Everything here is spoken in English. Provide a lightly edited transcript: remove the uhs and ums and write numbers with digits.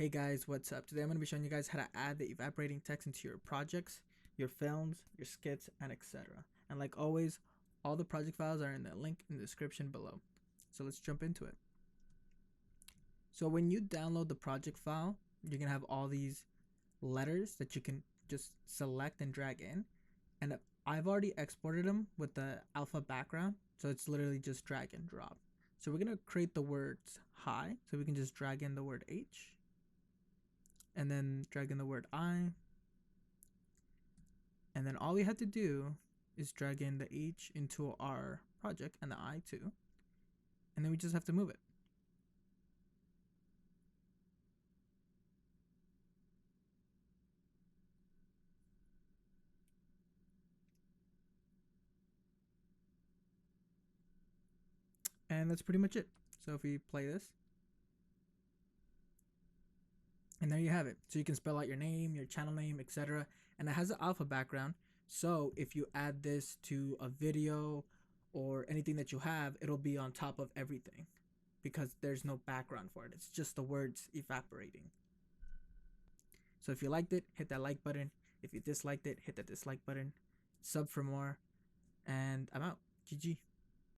Hey guys, what's up? Today I'm going to be showing you guys how to add the evaporating text into your projects, your films, your skits, and etc. And like always, all the project files are in the link in the description below. So let's jump into it. So when you download the project file, you're going to have all these letters that you can just select and drag in. And I've already exported them with the alpha background, so it's literally just drag and drop. So we're going to create the words hi, so we can just drag in the word H and then drag in the word I, and then all we had to do is drag in the H into our project and the I too, and then we just have to move it. And that's pretty much it. So if we play this, and there you have it. So you can spell out your name, your channel name, etc. And it has an alpha background. So if you add this to a video or anything that you have, it'll be on top of everything because there's no background for it. It's just the words evaporating. So if you liked it, hit that like button. If you disliked it, hit that dislike button. Sub for more. And I'm out. GG.